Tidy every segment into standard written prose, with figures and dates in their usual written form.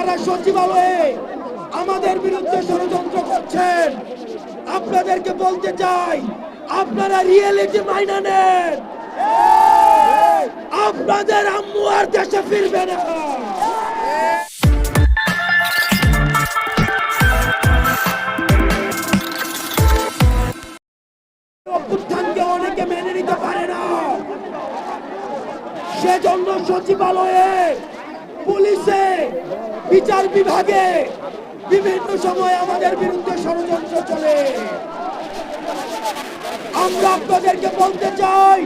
যারা সচিবালয়ে আমাদের বিরুদ্ধে ষড়যন্ত্র করছেন, আপনাদেরকে বলতে চাই, আপনারা রিয়েলিটি মাইনা নেন। আপনাদের আম্মু আর দেশে ফিরবে না। অভ্যুত্থানকে অনেকে মেনে নিতে পারে না, সেজন্য সচিবালয়ে, পুলিশে, বিচার বিভাগে বিভিন্ন সময় আমাদের বিরুদ্ধে ষড়যন্ত্র চলে। আমরা আপনাদেরকে বলতে চাই,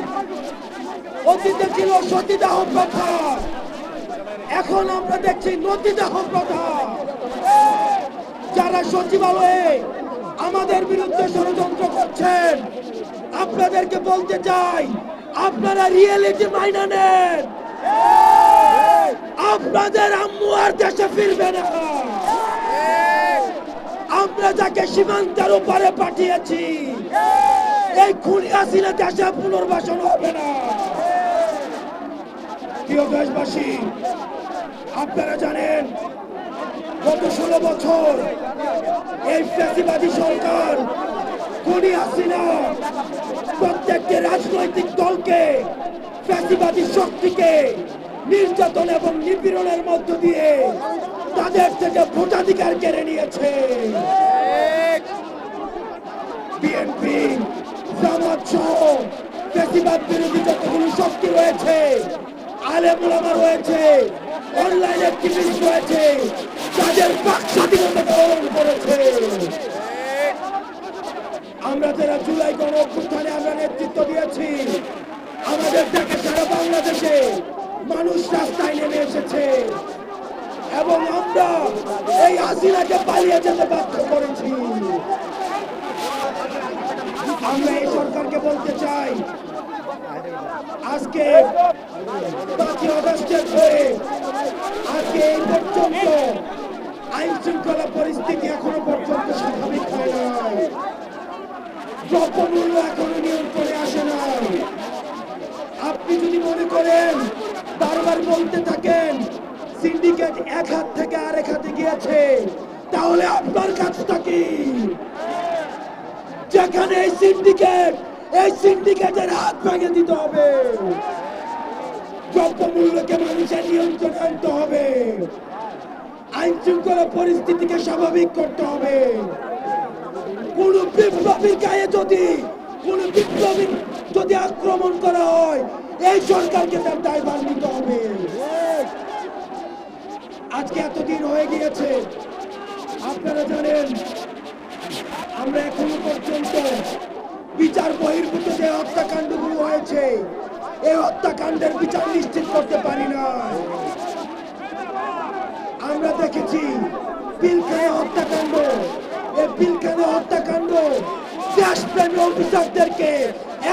অতীতে ছিল সতীদাহ প্রথা, এখন আমরা দেখছি নদীদাহ প্রথা। যারা সচিবালয়ে আমাদের বিরুদ্ধে ষড়যন্ত্র করছেন, আপনাদেরকে বলতে চাই, আপনারা রিয়েলিটি মাইনা নেন। আপনাদের আম্মু আর দেশে ফিরবে না। আমরা যাকে সীমান্তের উপরে পাঠিয়েছি, এই খুনি হাসিনা দেশে পুনর্বাসন হবে না। প্রিয় দেশবাসী, আপনারা জানেন গত 16 বছর এই ফ্যাসিবাদী সরকার খুনি হাসিনা প্রত্যেকটি রাজনৈতিক দলকে, ফ্যাসিবাদী শক্তিকে নির্যাতন এবং নিপীড়নের মধ্য দিয়ে তাদের থেকে ভোটাধিকার কেড়ে নিয়েছে। বিএনপি, জামাত সহ ফ্যাসিবাদ বিরোধী যতগুলো শক্তি রয়েছে, আলেম ওলামা রয়েছে, অনলাইন অ্যাক্টিভিস্ট রয়েছে, তাদের বাক স্বাধীনতা হরণ করেছে। আমরা যারা জুলাই গণ অভ্যুত্থানে আমরা নেতৃত্ব দিয়েছি, আমাদের থেকে সারা বাংলাদেশে মানুষ রাস্তায় নেমে এসেছে এবং আমরা এই হাসিনাকে পালিয়ে যেতে বাধ্য করেছি। আমরা এই সরকারকে বলতে চাই, আজকে 5ই আগস্টের পরে আজকে এই পর্যন্ত আইন শৃঙ্খলা পরিস্থিতি এখনো পর্যন্ত স্বাভাবিক হয় নাই। দ্রব্যমূল্য এখনো নিয়ন্ত্রণে আসে নাই। আপনি যদি মনে করেন, বারবার বলতে থাকেন সিন্ডিকেট এক হাত থেকে আরেক হাতে গিয়েছে, তাহলে আপনার কাজটা কি? যেখানে এই সিন্ডিকেটের হাত ভেঙে দিতে হবে, দ্রব্যমূল্যকে মানুষের নিয়ন্ত্রণে আনতে হবে, আইন শৃঙ্খলা পরিস্থিতিকে স্বাভাবিক করতে হবে। কোন বিপ্লবীর গায়ে যদি আক্রমণ করা হয়, এই সরকারকে তার দায়ভার নিতে হবে। আজকে এতদিন হয়ে গিয়েছে, আপনারা জানেন আমরা এখনো পর্যন্ত বিচার বহির্ভূত যে হত্যাকাণ্ডগুলো হয়েছে, এই হত্যাকাণ্ডের বিচার নিশ্চিত করতে পারি না। আমরা দেখেছি পিলখানা হত্যাকাণ্ড, এই পিলখানা হত্যাকাণ্ড দেশপ্রেমী অফিসারদেরকে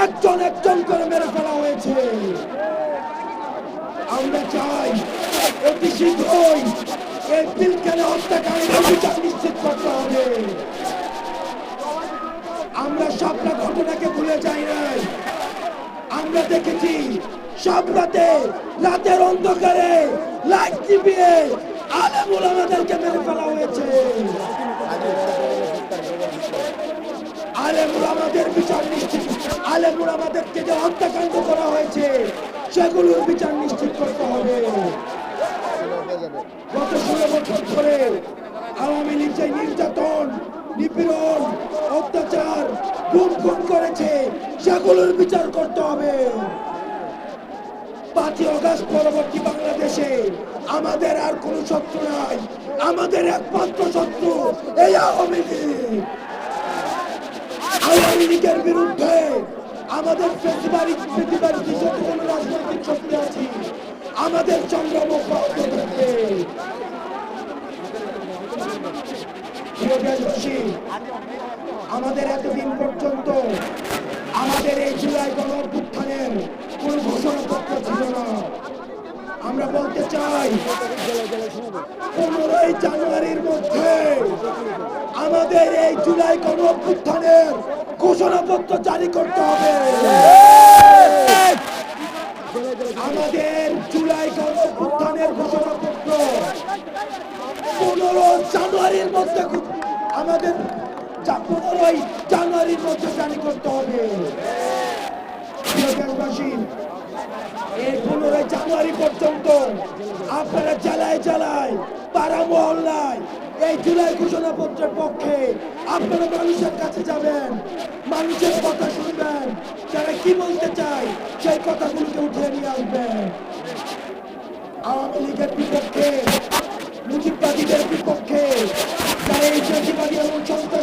একজন একজন করে মেরে ফেলা হয়েছে। আমরা চাই অতি শীঘ্রই এই পিলখানা হত্যাকাণ্ডের বিচার নিশ্চিত করতে হবে। আমরা সবটা ঘটনাকে ভুলে যাই নাই। আমরা দেখেছি সব রাতের অন্ধকারে লাইট টিভিয়ে আলেম ওলামাদেরকে মেরে ফেলা হয়েছে। আলেম ওলামাদের বিচার নিশ্চিত, আলেম ওলামাদেরকে যে হত্যাকাণ্ড করা হয়েছে সেগুলোর বিচার নিশ্চিত করতে হবে। গত 16 বছর ধরে আওয়ামী লীগ যে নির্যাতন, নিপীড়ন, অত্যাচার, গুম খুন করেছে সেগুলোর বিচার করতে হবে। 5ই আগস্ট পরবর্তী বাংলাদেশে আমাদের আর কোন শত্রু নাই, আমাদের একমাত্র শত্রু এই আওয়ামী লীগ। আওয়ামী লীগের বিরুদ্ধে আমাদের প্রতিবাদী যতগুলো রাজনৈতিক শক্তি আছে, আমাদের সংগ্রাম অব্যাহত থাকবে। আমাদের এতদিন পর্যন্ত আমাদের এই জুলাই গণ অভ্যুত্থানের কোন ঘোষণাপত্র ছিল না। আমরা বলতে চাই 15ই জানুয়ারির মধ্যে আমাদের এই জুলাই গণ অভ্যুত্থানের ঘোষণাপত্র জারি করতে হবে। আমাদের জুলাই গণ অভ্যুত্থানের ঘোষণাপত্র জানুয়ারির মধ্যে আমাদের 15ই জানুয়ারির মধ্যে জারি করতে হবে। প্রিয় দেশবাসী, এই 15 জানুয়ারি পর্যন্ত আপনারা জেলায় জেলায় পাড়া মহল্লায় এই জুলাই ঘোষণাপত্রের পক্ষে আপনারা মানুষের কাছে যাবেন, মানুষের কথা শুনবেন, যারা কি বলতে চায় সেই কথাগুলোকে উঠিয়ে নিয়ে আসবেন। আওয়ামী লীগের বিপক্ষে, মুজিববাদীদের বিপক্ষে, যারা এই জাতিবাদী এবং সন্ত্রাসী